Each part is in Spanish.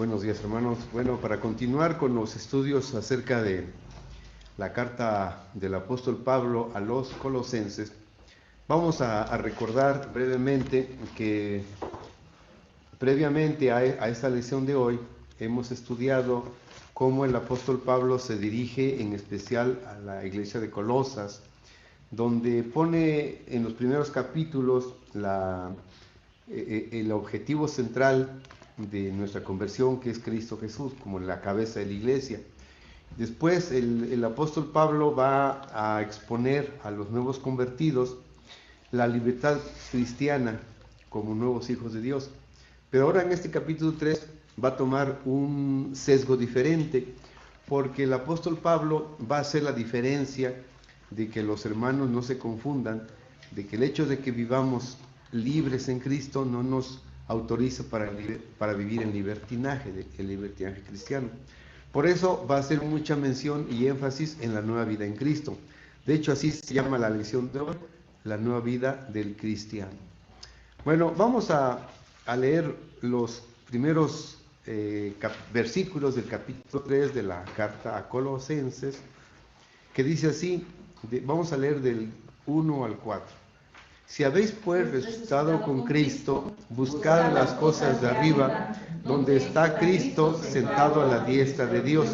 Buenos días, hermanos. Bueno, para continuar con los estudios acerca de la carta del apóstol Pablo a los colosenses, vamos a recordar brevemente que previamente a esta lección de hoy hemos estudiado cómo el apóstol Pablo se dirige en especial a la iglesia de Colosas, donde pone en los primeros capítulos el objetivo central de nuestra conversión, que es Cristo Jesús, como la cabeza de la iglesia. Después el apóstol Pablo va a exponer a los nuevos convertidos la libertad cristiana como nuevos hijos de Dios. Pero ahora en este capítulo 3 va a tomar un sesgo diferente, porque el apóstol Pablo va a hacer la diferencia de que los hermanos no se confundan, de que el hecho de que vivamos libres en Cristo no nos autoriza para vivir en libertinaje, el libertinaje cristiano. Por eso va a hacer mucha mención y énfasis en la nueva vida en Cristo. De hecho, así se llama la lección de hoy, la nueva vida del cristiano. Bueno, vamos a leer los primeros versículos del capítulo 3 de la carta a Colosenses, que dice así, vamos a leer del 1 al 4. Si habéis pues resucitado con Cristo, buscad las cosas de arriba, donde está Cristo sentado a la diestra de Dios.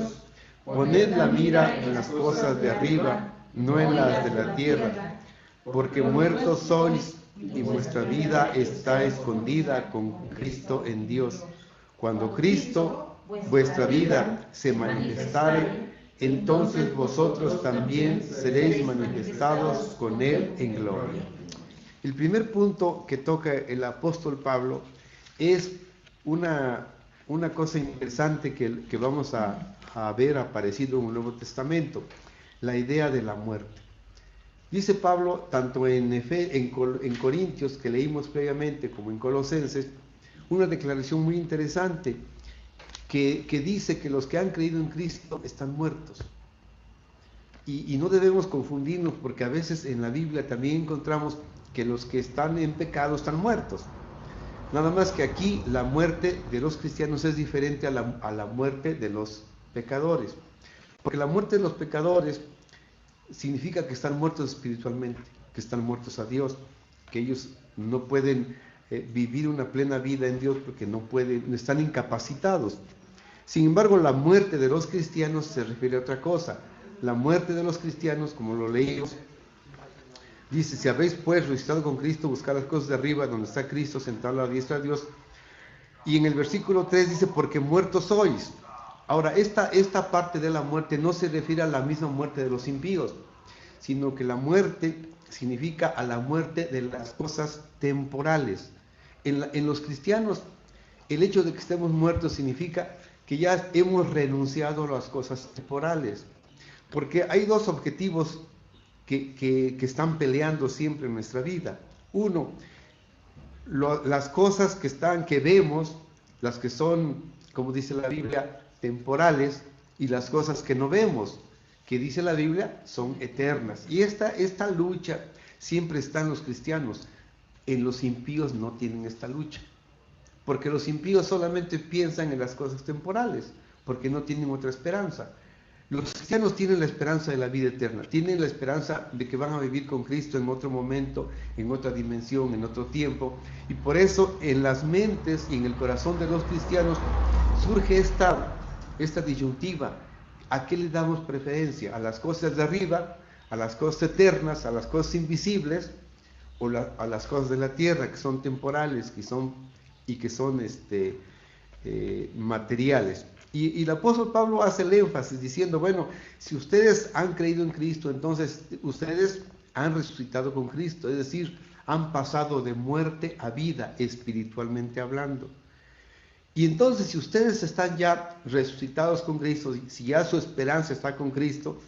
Poned la mira en las cosas de arriba, no en las de la tierra, porque muertos sois y vuestra vida está escondida con Cristo en Dios. Cuando Cristo, vuestra vida, se manifestare, entonces vosotros también seréis manifestados con Él en gloria. El primer punto que toca el apóstol Pablo es una cosa interesante que vamos a ver aparecido en el Nuevo Testamento, la idea de la muerte. Dice Pablo, tanto en Corintios, que leímos previamente, como en Colosenses, una declaración muy interesante que dice que los que han creído en Cristo están muertos. Y no debemos confundirnos, porque a veces en la Biblia también encontramos que los que están en pecado están muertos. Nada más que aquí la muerte de los cristianos es diferente a la muerte de los pecadores. Porque la muerte de los pecadores significa que están muertos espiritualmente, que están muertos a Dios, que ellos no pueden vivir una plena vida en Dios porque no están incapacitados. Sin embargo, la muerte de los cristianos se refiere a otra cosa. La muerte de los cristianos, como lo leímos, dice, si habéis pues resucitado con Cristo, buscad las cosas de arriba, donde está Cristo sentado a la diestra de Dios. Y en el versículo 3 dice, porque muertos sois. Ahora, esta parte de la muerte no se refiere a la misma muerte de los impíos, sino que la muerte significa a la muerte de las cosas temporales. En los cristianos, el hecho de que estemos muertos significa que ya hemos renunciado a las cosas temporales. Porque hay dos objetivos que están peleando siempre en nuestra vida. Uno, las cosas que vemos, las que son, como dice la Biblia, temporales, y las cosas que no vemos, que dice la Biblia, son eternas. Y esta lucha siempre está en los cristianos. En los impíos no tienen esta lucha, porque los impíos solamente piensan en las cosas temporales, porque no tienen otra esperanza. Los cristianos tienen la esperanza de la vida eterna, tienen la esperanza de que van a vivir con Cristo en otro momento, en otra dimensión, en otro tiempo, y por eso en las mentes y en el corazón de los cristianos surge esta disyuntiva. ¿A qué le damos preferencia? ¿A las cosas de arriba, a las cosas eternas, a las cosas invisibles, o a las cosas de la tierra, que son temporales, que son materiales? Y el apóstol Pablo hace el énfasis diciendo, bueno, si ustedes han creído en Cristo, entonces ustedes han resucitado con Cristo, es decir, han pasado de muerte a vida, espiritualmente hablando. Y entonces, si ustedes están ya resucitados con Cristo, si ya su esperanza está con Cristo,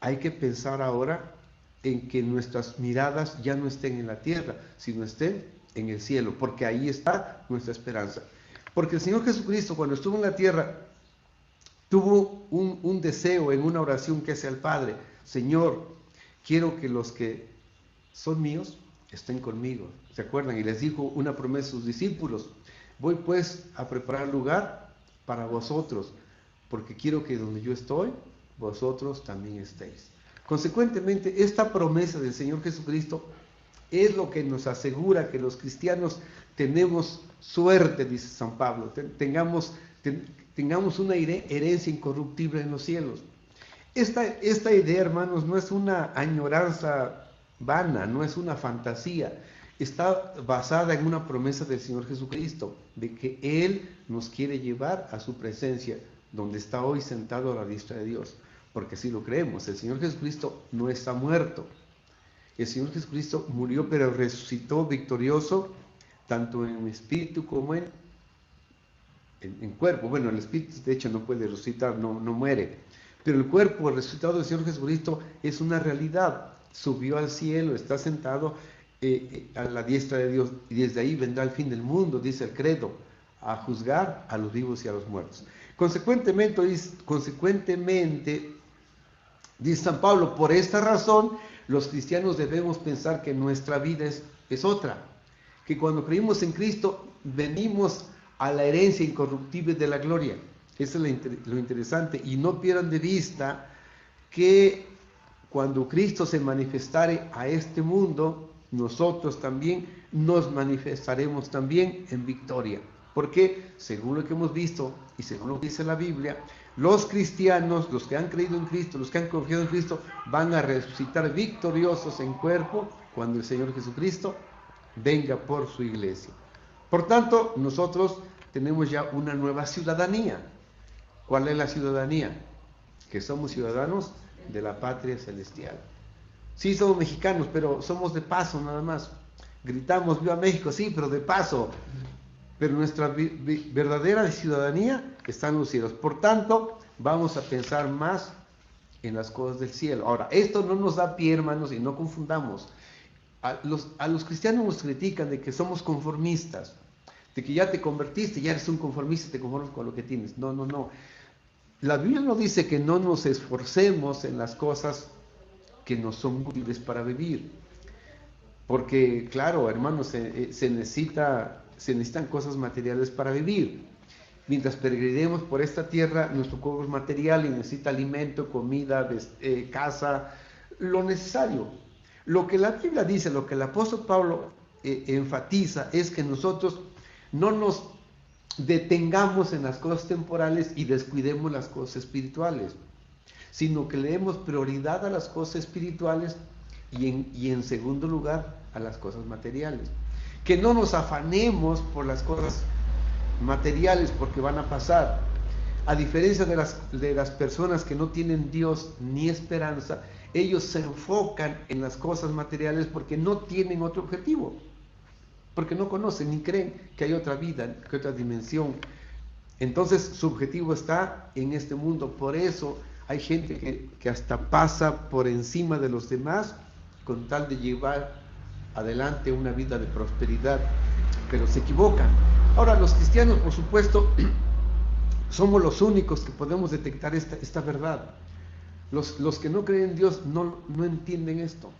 hay que pensar ahora en que nuestras miradas ya no estén en la tierra, sino estén en el cielo, porque ahí está nuestra esperanza. Porque el Señor Jesucristo, cuando estuvo en la tierra, tuvo un deseo en una oración que hace al Padre: Señor, quiero que los que son míos estén conmigo. ¿Se acuerdan? Y les dijo una promesa a sus discípulos: voy pues a preparar lugar para vosotros, porque quiero que donde yo estoy, vosotros también estéis. Consecuentemente, esta promesa del Señor Jesucristo es lo que nos asegura que los cristianos tenemos suerte, dice San Pablo, tengamos una herencia incorruptible en los cielos. Esta idea, hermanos, no es una añoranza vana, no es una fantasía, está basada en una promesa del Señor Jesucristo, de que Él nos quiere llevar a su presencia, donde está hoy sentado a la diestra de Dios, porque si lo creemos, el Señor Jesucristo no está muerto. El Señor Jesucristo murió, pero resucitó victorioso, tanto en espíritu como en cuerpo. Bueno, el espíritu de hecho no puede resucitar, no muere. Pero el cuerpo, el resucitado del Señor Jesucristo es una realidad. Subió al cielo, está sentado a la diestra de Dios, y desde ahí vendrá el fin del mundo, dice el credo, a juzgar a los vivos y a los muertos. Consecuentemente, dice San Pablo, por esta razón, los cristianos debemos pensar que nuestra vida es otra, que cuando creímos en Cristo, venimos a la herencia incorruptible de la gloria. Eso es lo interesante, y no pierdan de vista que cuando Cristo se manifestare a este mundo, nosotros también nos manifestaremos también en victoria. Porque, según lo que hemos visto y según lo que dice la Biblia, los cristianos, los que han creído en Cristo, los que han confiado en Cristo, van a resucitar victoriosos en cuerpo cuando el Señor Jesucristo venga por su iglesia. Por tanto, nosotros tenemos ya una nueva ciudadanía. ¿Cuál es la ciudadanía? Que somos ciudadanos de la patria celestial. Sí, somos mexicanos, pero somos de paso nada más. Gritamos viva México, sí, pero de paso. Pero nuestra verdadera ciudadanía está en los cielos. Por tanto, vamos a pensar más en las cosas del cielo. Ahora, esto no nos da pie, hermanos, y no confundamos. A los cristianos nos critican de que somos conformistas, de que ya te convertiste, ya eres un conformista, te conformas con lo que tienes. No. La Biblia no dice que no nos esforcemos en las cosas que nos son útiles para vivir. Porque, claro, hermanos, se necesitan cosas materiales para vivir. Mientras peregrinemos por esta tierra, nuestro cuerpo es material y necesita alimento, comida, casa, lo necesario. Lo que la Biblia dice, lo que el apóstol Pablo enfatiza, es que nosotros no nos detengamos en las cosas temporales y descuidemos las cosas espirituales, sino que le demos prioridad a las cosas espirituales y en segundo lugar a las cosas materiales. Que no nos afanemos por las cosas materiales porque van a pasar. A diferencia de las personas que no tienen Dios ni esperanza, ellos se enfocan en las cosas materiales porque no tienen otro objetivo, porque no conocen ni creen que hay otra vida, que otra dimensión. Entonces su objetivo está en este mundo. Por eso hay gente que hasta pasa por encima de los demás con tal de llevar adelante una vida de prosperidad, pero se equivocan. Ahora, los cristianos, por supuesto, somos los únicos que podemos detectar esta verdad. Los que no creen en Dios no entienden esto.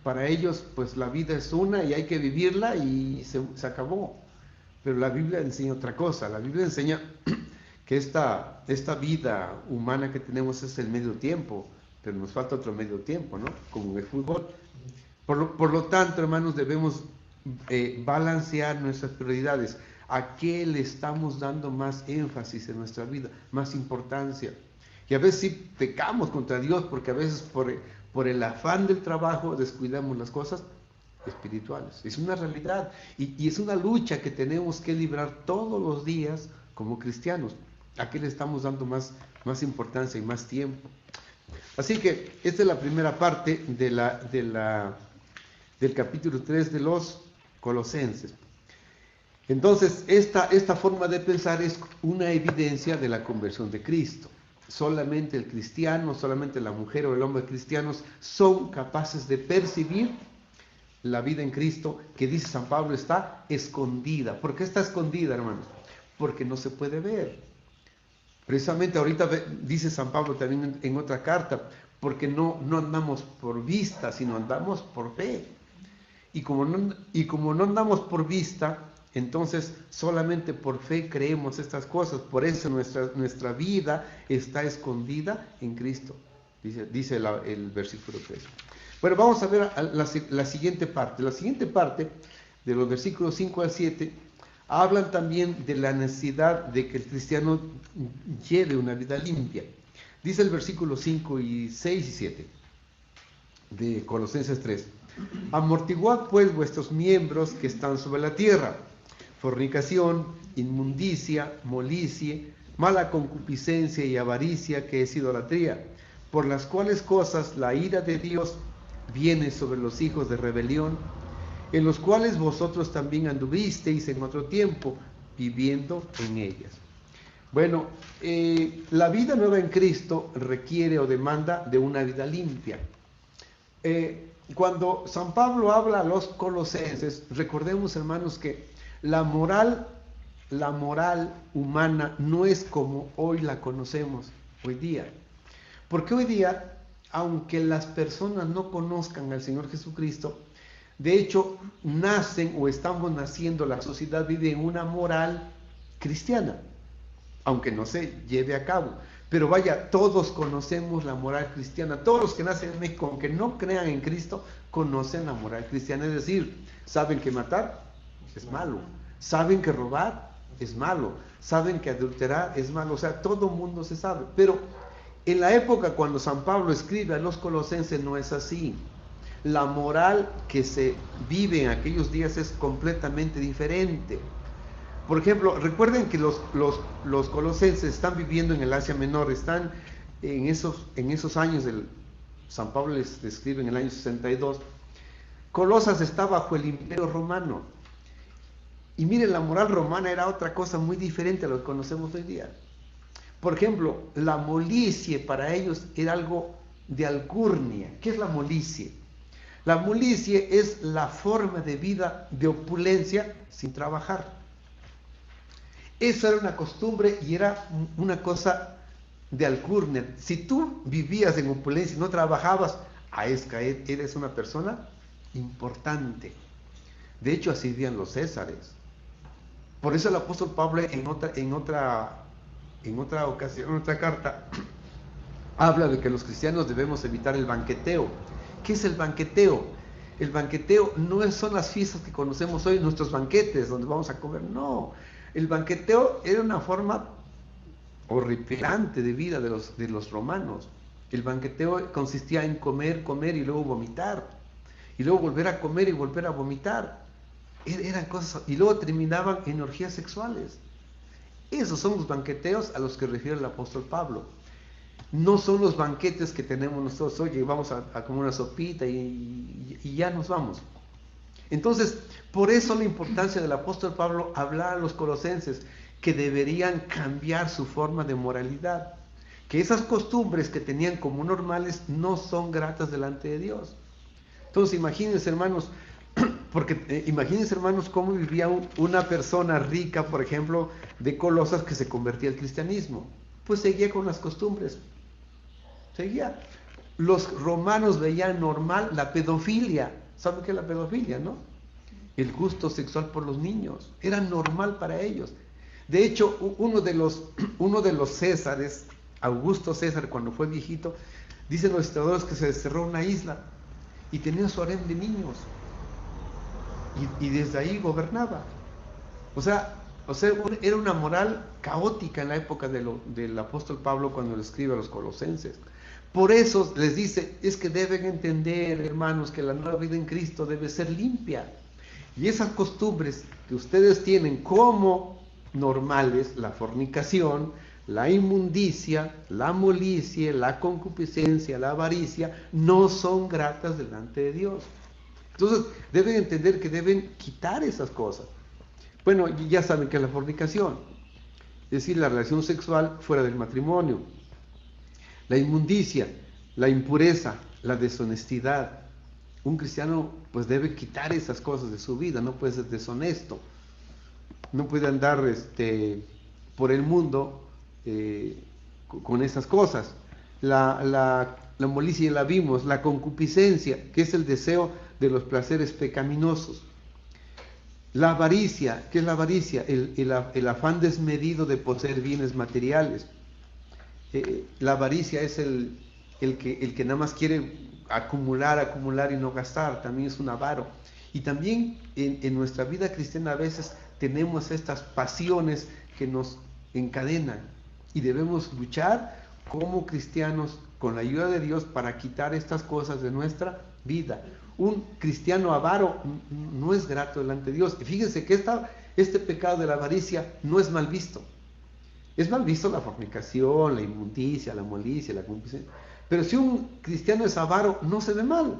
Para ellos, pues la vida es una y hay que vivirla y se acabó. Pero la Biblia enseña otra cosa. La Biblia enseña que esta vida humana que tenemos es el medio tiempo, pero nos falta otro medio tiempo, ¿no? Como en el fútbol. Por lo tanto, hermanos, debemos balancear nuestras prioridades. ¿A qué le estamos dando más énfasis en nuestra vida, más importancia? Y a veces sí pecamos contra Dios, porque a veces por el afán del trabajo descuidamos las cosas espirituales. Es una realidad y es una lucha que tenemos que librar todos los días como cristianos. ¿A qué le estamos dando más importancia y más tiempo? Así que esta es la primera parte del capítulo 3 de los Colosenses. Entonces, esta forma de pensar es una evidencia de la conversión de Cristo. Solamente el cristiano, solamente la mujer o el hombre cristianos son capaces de percibir la vida en Cristo, que dice San Pablo está escondida. ¿Por qué está escondida, hermanos? Porque no se puede ver. Precisamente ahorita dice San Pablo también en otra carta, porque no andamos por vista, sino andamos por fe. Y como no andamos por vista, Entonces, solamente por fe creemos estas cosas. Por eso nuestra vida está escondida en Cristo, dice el versículo 3. Bueno, vamos a ver la siguiente parte. La siguiente parte, de los versículos 5 al 7, hablan también de la necesidad de que el cristiano lleve una vida limpia. Dice el versículo 5 y 6 y 7 de Colosenses 3. Amortiguad pues vuestros miembros que están sobre la tierra: fornicación, inmundicia, molicie, mala concupiscencia y avaricia, que es idolatría, por las cuales cosas la ira de Dios viene sobre los hijos de rebelión, en los cuales vosotros también anduvisteis en otro tiempo, viviendo en ellas. Bueno, la vida nueva en Cristo requiere o demanda de una vida limpia. Cuando San Pablo habla a los colosenses, recordemos, hermanos, que la moral humana no es como hoy la conocemos hoy día. Porque hoy día, aunque las personas no conozcan al Señor Jesucristo, de hecho nacen o estamos naciendo, la sociedad vive en una moral cristiana, aunque no se lleve a cabo. Pero vaya, todos conocemos la moral cristiana. Todos los que nacen en México, aunque no crean en Cristo, conocen la moral cristiana. Es decir, saben que matar es malo, saben que robar es malo, saben que adulterar es malo. O sea, todo mundo se sabe. Pero en la época cuando San Pablo escribe a los colosenses no es así. La moral que se vive en aquellos días es completamente diferente. Por ejemplo, recuerden que los colosenses están viviendo en el Asia Menor, están en esos años, San Pablo les describe en el año 62, Colosas está bajo el Imperio Romano. Y miren, la moral romana era otra cosa muy diferente a lo que conocemos hoy día. Por ejemplo, la molicie para ellos era algo de alcurnia. ¿Qué es la molicie? La molicie es la forma de vida de opulencia sin trabajar. Eso era una costumbre y era una cosa de alcurnia. Si tú vivías en opulencia y no trabajabas, eres una persona importante. De hecho, así vivían los césares. Por eso el apóstol Pablo en otra ocasión, en otra carta, habla de que los cristianos debemos evitar el banqueteo. ¿Qué es el banqueteo? El banqueteo no son las fiestas que conocemos hoy, nuestros banquetes, donde vamos a comer, no. El banqueteo era una forma horripilante de vida de los romanos. El banqueteo consistía en comer y luego vomitar. Y luego volver a comer y volver a vomitar. Eran cosas, y luego terminaban en orgías sexuales. Esos son los banqueteos a los que refiere el apóstol Pablo. No son los banquetes que tenemos nosotros. Oye, vamos a comer una sopita y ya nos vamos. Entonces, por eso la importancia del apóstol Pablo hablar a los colosenses que deberían cambiar su forma de moralidad, que esas costumbres que tenían como normales no son gratas delante de Dios. Entonces, imagínense, hermanos, imagínense, hermanos, cómo vivía una persona rica, por ejemplo, de Colosas, que se convertía al cristianismo. Pues seguía con las costumbres. Seguía. Los romanos veían normal la pedofilia. ¿Saben qué es la pedofilia, no? El gusto sexual por los niños. Era normal para ellos. De hecho, uno de los Césares, Augusto César, cuando fue viejito, dicen los historiadores que se desterró una isla y tenía su harén de niños. Y desde ahí gobernaba. O sea, era una moral caótica en la época del apóstol Pablo cuando le escribe a los colosenses. Por eso les dice, es que deben entender, hermanos, que la nueva vida en Cristo debe ser limpia. Y esas costumbres que ustedes tienen como normales, la fornicación, la inmundicia, la molicie, la concupiscencia, la avaricia, no son gratas delante de Dios. Entonces, deben entender que deben quitar esas cosas. Bueno, ya saben que es la fornicación, es decir, la relación sexual fuera del matrimonio. La inmundicia, la impureza, la deshonestidad. Un cristiano pues debe quitar esas cosas de su vida, no puede ser deshonesto, no puede andar por el mundo con esas cosas. La molicie la vimos, la concupiscencia, que es el deseo de los placeres pecaminosos. La avaricia, ¿qué es la avaricia? El afán desmedido de poseer bienes materiales. La avaricia es el que nada más quiere acumular y no gastar, también es un avaro. Y también en nuestra vida cristiana a veces tenemos estas pasiones que nos encadenan y debemos luchar como cristianos con la ayuda de Dios para quitar estas cosas de nuestra vida. Un cristiano avaro no es grato delante de Dios. Y fíjense que este pecado de la avaricia no es mal visto. Es mal visto la fornicación, la inmundicia, la malicia, la concupiscencia. Pero si un cristiano es avaro, no se ve mal.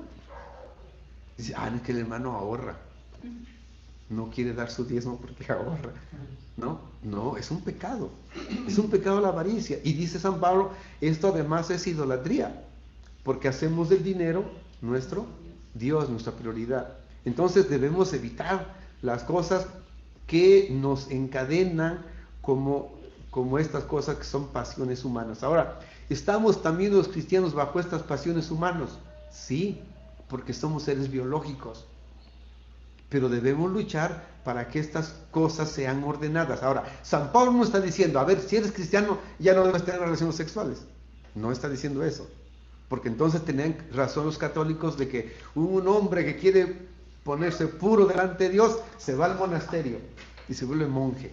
Dice, no es que el hermano ahorra. No quiere dar su diezmo porque ahorra. No, es un pecado. Es un pecado la avaricia. Y dice San Pablo, esto además es idolatría. Porque hacemos del dinero nuestro Dios, nuestra prioridad. Entonces debemos evitar las cosas que nos encadenan como estas cosas que son pasiones humanas. Ahora, ¿estamos también los cristianos bajo estas pasiones humanas? Sí, porque somos seres biológicos. Pero debemos luchar para que estas cosas sean ordenadas. Ahora, San Pablo no está diciendo, a ver, si eres cristiano ya no debes tener relaciones sexuales. No está diciendo eso. Porque entonces tenían razón los católicos de que un hombre que quiere ponerse puro delante de Dios se va al monasterio y se vuelve monje.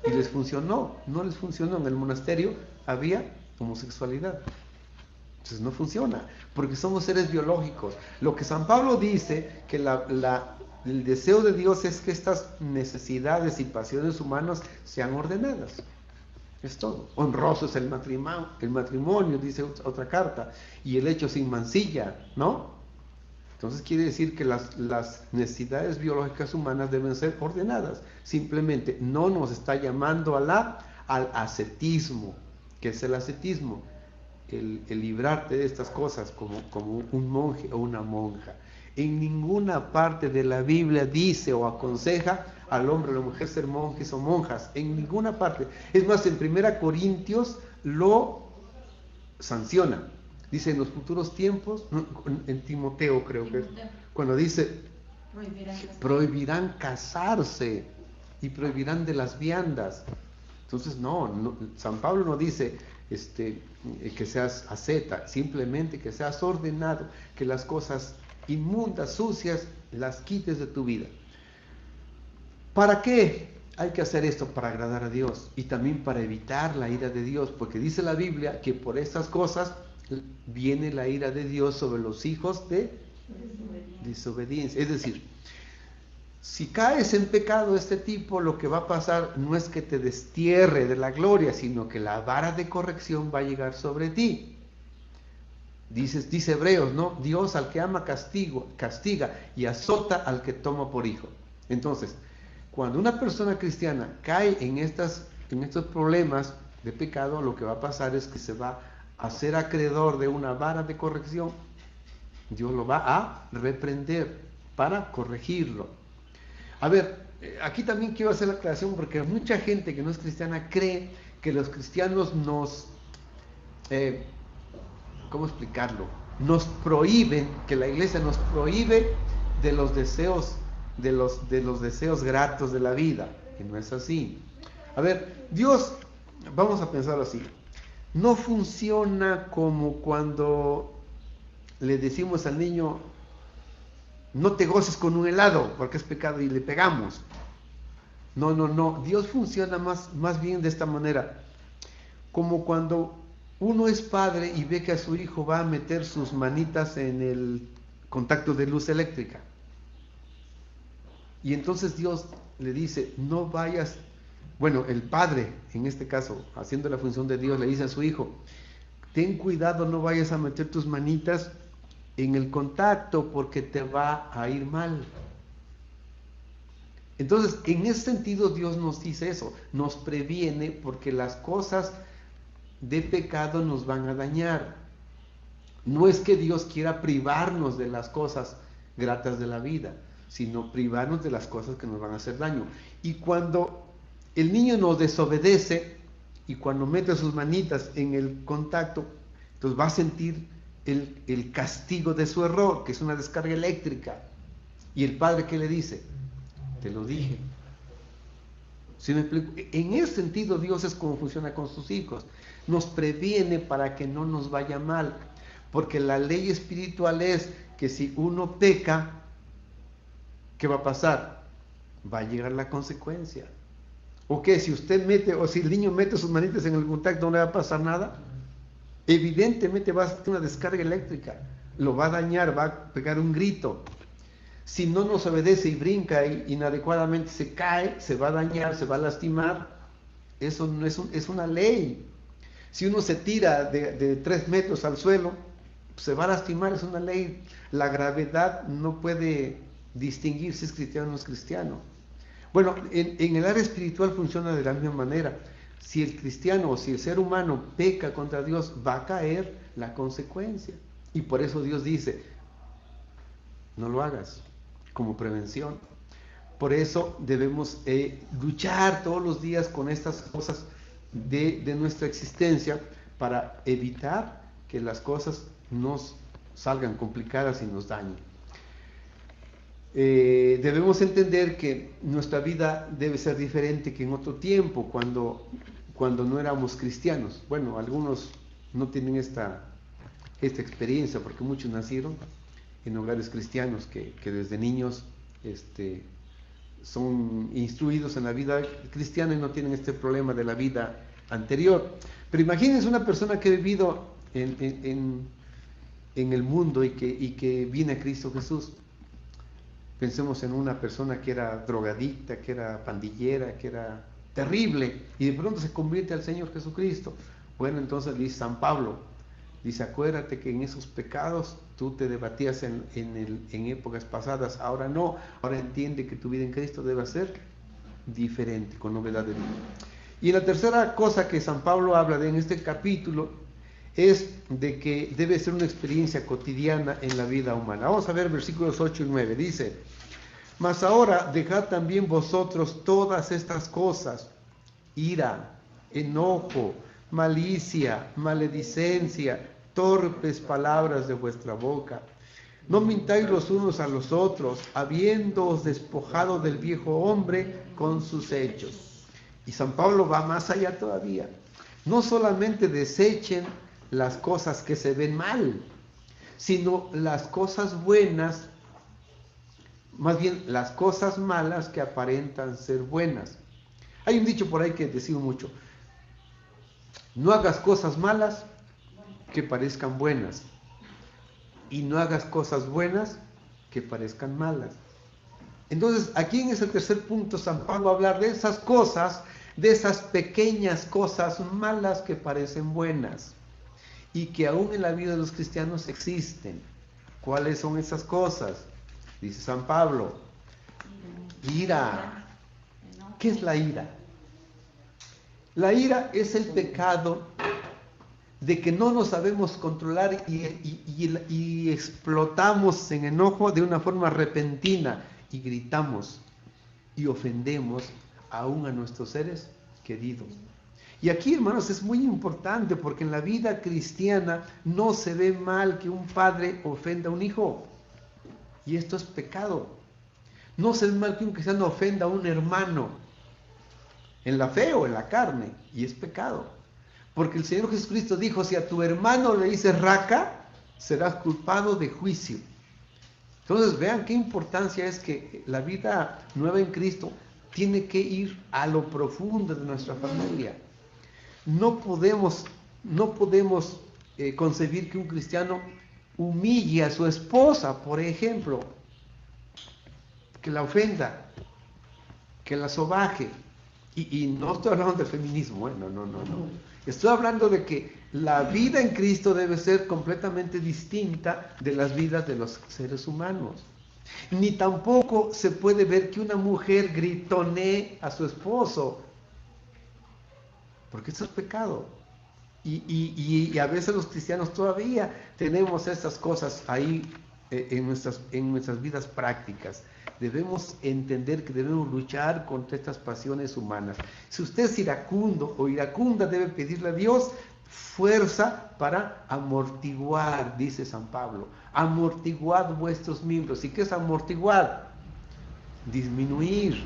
Y les funcionó, no les funcionó. En el monasterio había homosexualidad. Entonces no funciona, porque somos seres biológicos. Lo que San Pablo dice, que el deseo de Dios es que estas necesidades y pasiones humanas sean ordenadas. Es todo. Honroso es el matrimonio, dice otra carta, y el hecho sin mancilla, ¿no? Entonces quiere decir que las necesidades biológicas humanas deben ser ordenadas. Simplemente no nos está llamando al ascetismo. ¿Qué es el ascetismo? El librarte de estas cosas como un monje o una monja. En ninguna parte de la Biblia dice o aconseja al hombre o a la mujer ser monjes o monjas. En ninguna parte. Es más, en 1 Corintios lo sanciona. Dice en los futuros tiempos, en Timoteo creo que es, cuando dice prohibirán casarse y prohibirán de las viandas. Entonces no, San Pablo no dice que seas asceta, simplemente que seas ordenado, que las cosas inmundas, sucias, las quites de tu vida. ¿Para qué hay que hacer esto? Para agradar a Dios y también para evitar la ira de Dios, porque dice la Biblia que por estas cosas viene la ira de Dios sobre los hijos de desobediencia. Es decir, si caes en pecado de este tipo, lo que va a pasar no es que te destierre de la gloria, sino que la vara de corrección va a llegar sobre ti. Dice Hebreos, ¿no? Dios al que ama castiga y azota al que toma por hijo. Entonces, cuando una persona cristiana cae en estos problemas de pecado, lo que va a pasar es que se va a ser acreedor de una vara de corrección. Dios lo va a reprender para corregirlo. A ver, aquí también quiero hacer la aclaración porque mucha gente que no es cristiana cree que los cristianos ¿cómo explicarlo? Nos prohíben, que la iglesia nos prohíbe de los deseos, de los deseos gratos de la vida. Y no es así. A ver, Dios, vamos a pensarlo así, no funciona como cuando le decimos al niño, no te goces con un helado, porque es pecado, y le pegamos. No, Dios funciona más bien de esta manera, como cuando uno es padre y ve que a su hijo va a meter sus manitas en el contacto de luz eléctrica. Y entonces Dios le dice, no vayas, bueno, el padre, en este caso, haciendo la función de Dios, le dice a su hijo, ten cuidado, no vayas a meter tus manitas en el contacto porque te va a ir mal. Entonces, en ese sentido Dios nos dice eso, nos previene porque las cosas de pecado nos van a dañar. No es que Dios quiera privarnos de las cosas gratas de la vida, sino privarnos de las cosas que nos van a hacer daño. Y cuando el niño nos desobedece y cuando mete sus manitas en el contacto, entonces va a sentir el castigo de su error, que es una descarga eléctrica. Y el padre, ¿qué le dice? te lo dije. ¿Sí me explico? En ese sentido Dios es como funciona con sus hijos. Nos previene para que no nos vaya mal. Porque la ley espiritual es que si uno peca, ¿qué va a pasar? Va a llegar la consecuencia. ¿O qué? Si usted mete, o si el niño mete sus manitas en el contacto, ¿no le va a pasar nada? Evidentemente va a ser una descarga eléctrica. Lo va a dañar, va a pegar un grito. Si no nos obedece y brinca y inadecuadamente se cae, se va a dañar, se va a lastimar. Eso no es una ley. Si uno se tira de 3 metros al suelo, se va a lastimar, es una ley. La gravedad no puede distinguir si es cristiano o no es cristiano. Bueno, en el área espiritual funciona de la misma manera. Si el cristiano o si el ser humano peca contra Dios, va a caer la consecuencia. Y por eso Dios dice, no lo hagas, como prevención. Por eso debemos luchar todos los días con estas cosas de nuestra existencia para evitar que las cosas nos salgan complicadas y nos dañen. Debemos entender que nuestra vida debe ser diferente que en otro tiempo, cuando no éramos cristianos. Bueno, algunos no tienen esta experiencia porque muchos nacieron en hogares cristianos que desde niños son instruidos en la vida cristiana y no tienen este problema de la vida anterior. Pero imagínense una persona que ha vivido en el mundo y que viene a Cristo Jesús. Pensemos en una persona que era drogadicta, que era pandillera, que era terrible, y de pronto se convierte al Señor Jesucristo. Bueno, entonces dice San Pablo, dice, acuérdate que en esos pecados tú te debatías en épocas pasadas, ahora no, ahora entiende que tu vida en Cristo debe ser diferente, con novedad de vida. Y la tercera cosa que San Pablo habla en este capítulo es de que debe ser una experiencia cotidiana en la vida humana. Vamos a ver versículos 8 y 9, dice, mas ahora dejad también vosotros todas estas cosas, ira, enojo, malicia, maledicencia, torpes palabras de vuestra boca. No mintáis los unos a los otros, habiéndoos despojado del viejo hombre con sus hechos. Y San Pablo va más allá todavía. No solamente desechen las cosas que se ven mal, sino las cosas buenas, más bien las cosas malas que aparentan ser buenas. Hay un dicho por ahí que decimos mucho, no hagas cosas malas que parezcan buenas y no hagas cosas buenas que parezcan malas. Entonces aquí en ese tercer punto San Pablo va a hablar de esas cosas, de esas pequeñas cosas malas que parecen buenas y que aún en la vida de los cristianos existen. ¿Cuáles son esas cosas? Dice San Pablo, ira. ¿Qué es la ira? La ira es el pecado de que no nos sabemos controlar y explotamos en enojo de una forma repentina y gritamos y ofendemos aún a nuestros seres queridos. Y aquí, hermanos, es muy importante porque en la vida cristiana no se ve mal que un padre ofenda a un hijo. Y esto es pecado. No se ve mal que un cristiano ofenda a un hermano en la fe o en la carne. Y es pecado. Porque el Señor Jesucristo dijo, si a tu hermano le dices raca, serás culpado de juicio. Entonces vean qué importancia es que la vida nueva en Cristo tiene que ir a lo profundo de nuestra familia. No podemos concebir que un cristiano humille a su esposa, por ejemplo, que la ofenda, que la sobaje. Y no estoy hablando del feminismo, no. Estoy hablando de que la vida en Cristo debe ser completamente distinta de las vidas de los seres humanos. Ni tampoco se puede ver que una mujer gritonee a su esposo, porque eso es pecado. Y a veces los cristianos todavía tenemos estas cosas ahí en nuestras vidas prácticas. Debemos entender que debemos luchar contra estas pasiones humanas. Si usted es iracundo o iracunda, debe pedirle a Dios fuerza para amortiguar, dice San Pablo. Amortiguad vuestros miembros. ¿Y qué es amortiguar? disminuir.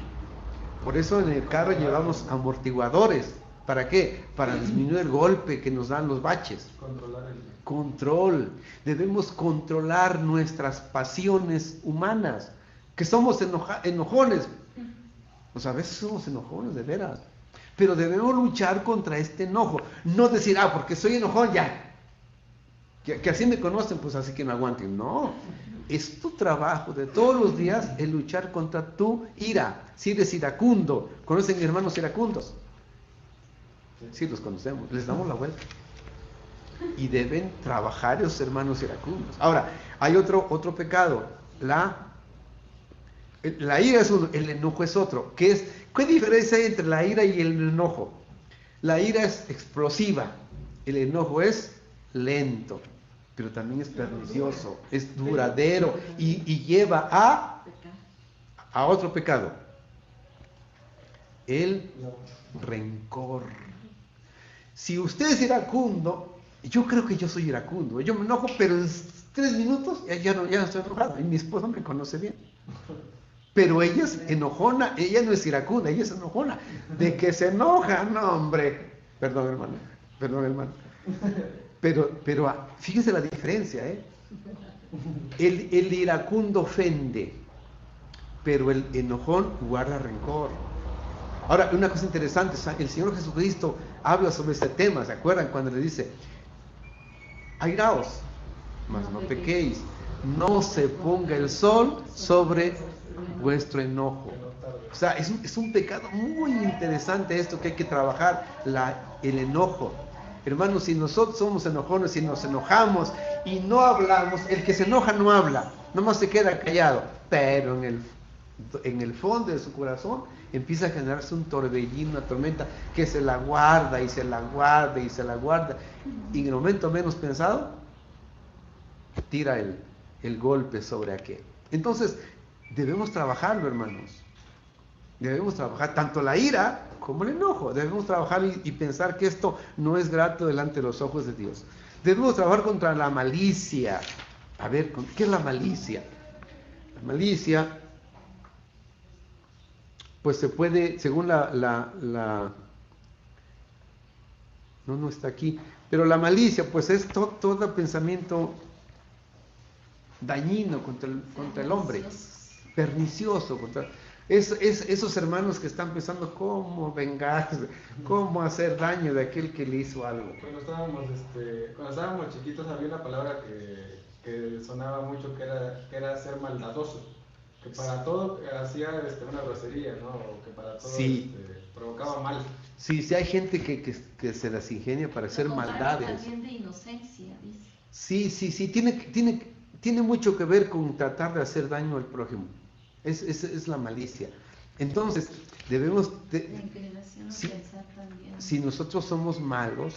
Por eso en el carro llevamos amortiguadores. ¿Para qué? Para disminuir el golpe que nos dan los baches. Control. Debemos controlar nuestras pasiones humanas, que somos enojones. O sea, a veces somos enojones, de veras. Pero debemos luchar contra este enojo. No decir, porque soy enojón, ya. Que así me conocen, pues así que me aguanten. No. Es tu trabajo de todos los días el luchar contra tu ira. Si eres iracundo, ¿conocen hermanos iracundos? Sí, los conocemos. Les damos la vuelta. Y deben trabajar esos hermanos iracundos. Ahora, hay otro pecado. La ira es uno, el enojo es otro. ¿Qué diferencia hay entre la ira y el enojo? La ira es explosiva. El enojo es lento, pero también es pernicioso, es duradero y lleva a otro pecado, el rencor. Si usted es iracundo, yo creo que yo soy iracundo, yo me enojo, pero en 3 minutos ya no estoy enojado, y mi esposa me conoce bien. Pero ella es enojona, ella no es iracunda, ella es enojona. De que se enoja, no, hombre. Perdón, hermano. Pero fíjese la diferencia, ¿eh? El iracundo ofende, pero el enojón guarda rencor. Ahora, una cosa interesante, el Señor Jesucristo habla sobre este tema, ¿se acuerdan? Cuando le dice, airaos, mas no pequéis, no se ponga el sol sobre vuestro enojo. O sea, es un pecado muy interesante esto que hay que trabajar, el enojo. Hermanos, si nosotros somos enojones, si nos enojamos y no hablamos, el que se enoja no habla, nomás se queda callado, pero en el fondo de su corazón empieza a generarse un torbellino, una tormenta que se la guarda y se la guarda y se la guarda, y en el momento menos pensado tira el golpe sobre aquel. Entonces debemos trabajarlo, hermanos. Debemos trabajar tanto la ira como el enojo. Debemos trabajar y pensar que esto no es grato delante de los ojos de Dios. Debemos trabajar contra la malicia. A ver, ¿qué es la malicia? La malicia, pues se puede, según no está aquí, pero la malicia, pues es todo pensamiento dañino contra el hombre, pernicioso, esos hermanos que están pensando cómo vengarse, cómo hacer daño de aquel que le hizo algo. Cuando estábamos chiquitos había una palabra que sonaba mucho, que era ser maldadoso, que para todo hacía una grosería, ¿no? O que para todo sí. Provocaba mal. Sí, hay gente que se las ingenia para hacer maldades. También de inocencia, dice. Sí, tiene mucho que ver con tratar de hacer daño al prójimo. Es la malicia. Entonces, debemos... Si nosotros somos malos,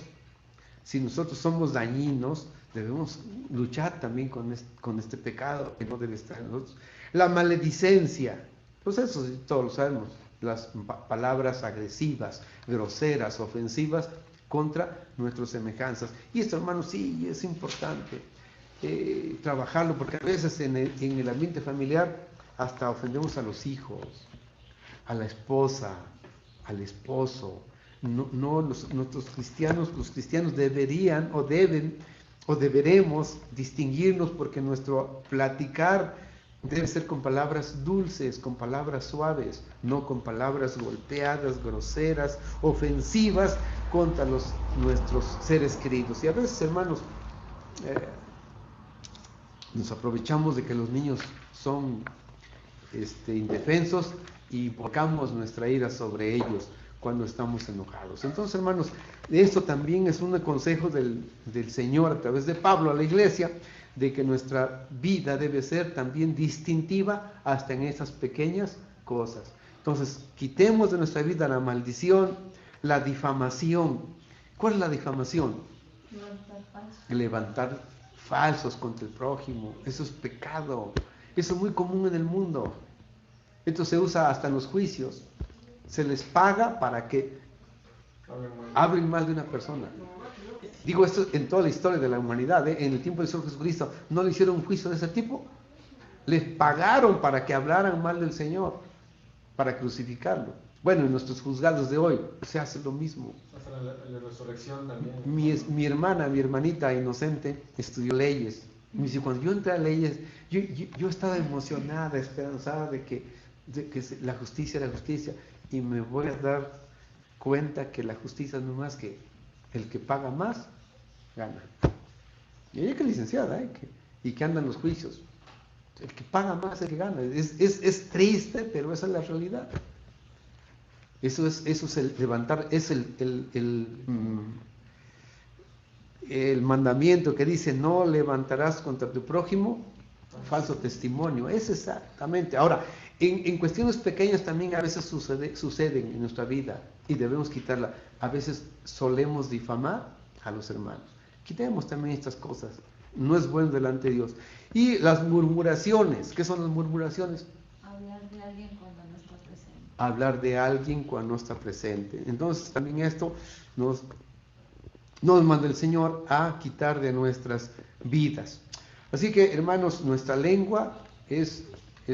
si nosotros somos dañinos, debemos luchar también con este pecado que no debe estar en nosotros. La maledicencia, pues eso todos lo sabemos, las palabras agresivas, groseras, ofensivas contra nuestras semejanzas. Y esto, hermanos, sí, es importante trabajarlo, porque a veces en el ambiente familiar hasta ofendemos a los hijos, a la esposa, al esposo. Los cristianos deberían o deben o deberemos distinguirnos, porque nuestro platicar debe ser con palabras dulces, con palabras suaves, no con palabras golpeadas, groseras, ofensivas contra nuestros seres queridos. Y a veces, hermanos, nos aprovechamos de que los niños son indefensos y volcamos nuestra ira sobre ellos cuando estamos enojados. Entonces, hermanos, esto también es un consejo del Señor a través de Pablo a la iglesia, de que nuestra vida debe ser también distintiva hasta en esas pequeñas cosas. Entonces, quitemos de nuestra vida la maldición, la difamación. ¿Cuál es la difamación? Levantar falsos contra el prójimo. Eso es pecado. Eso es muy común en el mundo. Esto se usa hasta en los juicios. Se les paga para que hablen mal de una persona. Digo esto en toda la historia de la humanidad, en el tiempo del Señor Jesucristo, ¿no le hicieron un juicio de ese tipo? Les pagaron para que hablaran mal del Señor. para crucificarlo. Bueno, en nuestros juzgados de hoy se hace lo mismo. Hasta la resurrección también. Mi hermanita inocente estudió leyes. Me dice, cuando yo entré a leyes, yo estaba emocionada, esperanzada de que la justicia era justicia, y me voy a dar cuenta que la justicia no es más que el que paga más, gana. Y ella que es licenciada, y que anda en los juicios. El que paga más es el que gana. Es triste, pero esa es la realidad. Eso es el levantar, es el mandamiento que dice: no levantarás contra tu prójimo falso testimonio. Es exactamente. Ahora, en cuestiones pequeñas también a veces suceden en nuestra vida y debemos quitarla. A veces solemos difamar a los hermanos. Quitemos también estas cosas. No es bueno delante de Dios. Y las murmuraciones. ¿Qué son las murmuraciones? Hablar de alguien cuando no está presente. Hablar de alguien cuando no está presente. Entonces también esto nos manda el Señor a quitar de nuestras vidas. Así que, hermanos, nuestra lengua es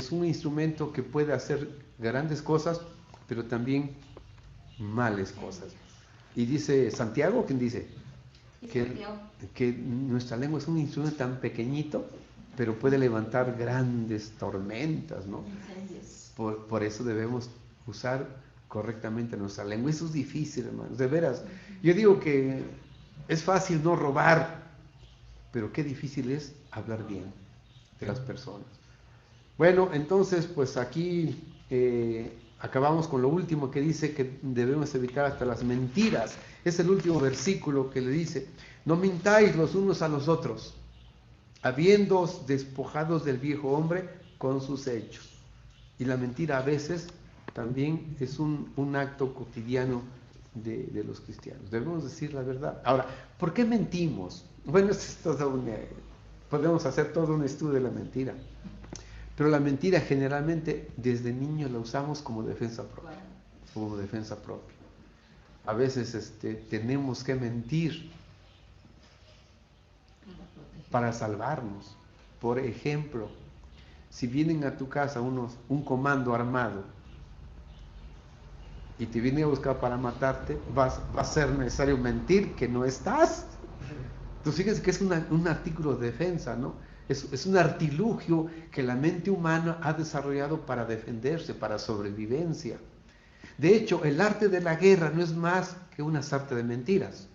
un instrumento que puede hacer grandes cosas, pero también malas cosas. Y dice Santiago, ¿quién dice? Que nuestra lengua es un instrumento tan pequeñito, pero puede levantar grandes tormentas, ¿no? Por eso debemos usar correctamente nuestra lengua. Eso es difícil, hermanos, de veras. Yo digo que es fácil no robar, pero qué difícil es hablar bien de las personas. Bueno, entonces, pues aquí acabamos con lo último que dice, que debemos evitar hasta las mentiras. Es el último versículo que le dice: no mintáis los unos a los otros, habiéndoos despojados del viejo hombre con sus hechos. Y la mentira a veces también es un acto cotidiano de los cristianos. Debemos decir la verdad. Ahora, ¿por qué mentimos? Bueno, podemos hacer todo un estudio de la mentira. Pero la mentira generalmente desde niños la usamos como defensa propia. Como defensa propia. A veces tenemos que mentir para salvarnos. Por ejemplo, si vienen a tu casa un comando armado y te vienen a buscar para matarte, va a ser necesario mentir que no estás. Entonces fíjense que es un artículo de defensa, ¿no? Es un artilugio que la mente humana ha desarrollado para defenderse, para sobrevivencia. De hecho, el arte de la guerra no es más que una sarta de mentiras.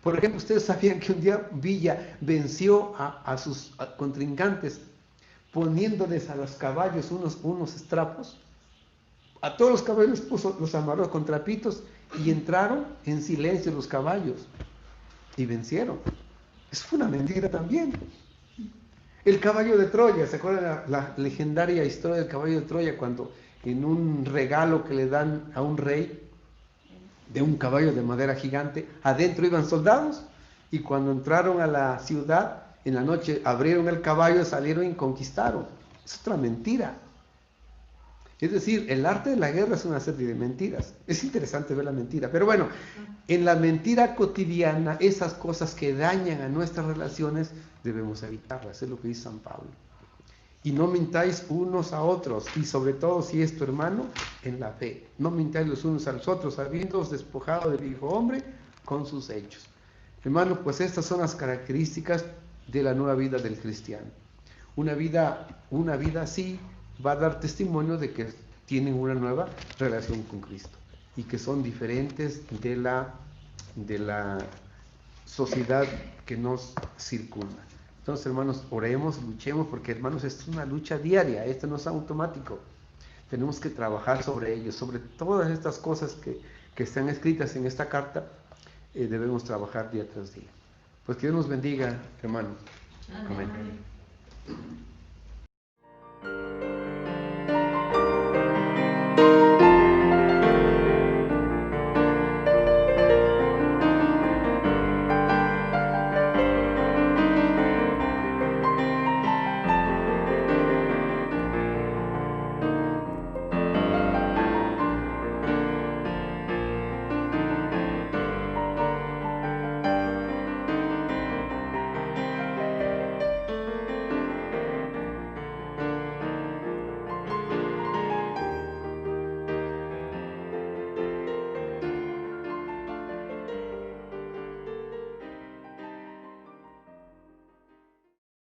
Por ejemplo, ¿ustedes sabían que un día Villa venció a sus contrincantes poniéndoles a los caballos unos estrapos? A todos los caballos los amarró con trapitos y entraron en silencio los caballos y vencieron. Eso fue una mentira también. El caballo de Troya, ¿se acuerdan la legendaria historia del caballo de Troya? Cuando en un regalo que le dan a un rey de un caballo de madera gigante, adentro iban soldados, y cuando entraron a la ciudad, en la noche abrieron el caballo, salieron y conquistaron. Es otra mentira. Es decir, el arte de la guerra es una serie de mentiras. Es interesante ver la mentira. Pero bueno, en la mentira cotidiana, esas cosas que dañan a nuestras relaciones, debemos evitarlas. Es lo que dice San Pablo. Y no mintáis unos a otros, y sobre todo si es tu hermano, en la fe. No mintáis los unos a los otros, habiéndoos despojado del viejo hombre con sus hechos. Hermano, pues estas son las características de la nueva vida del cristiano. Una vida así va a dar testimonio de que tienen una nueva relación con Cristo y que son diferentes de la sociedad que nos circunda. Entonces, hermanos, oremos, luchemos, porque, hermanos, esto es una lucha diaria, esto no es automático. Tenemos que trabajar sobre ello, sobre todas estas cosas que están escritas en esta carta, debemos trabajar día tras día. Pues que Dios nos bendiga, hermanos. Amén.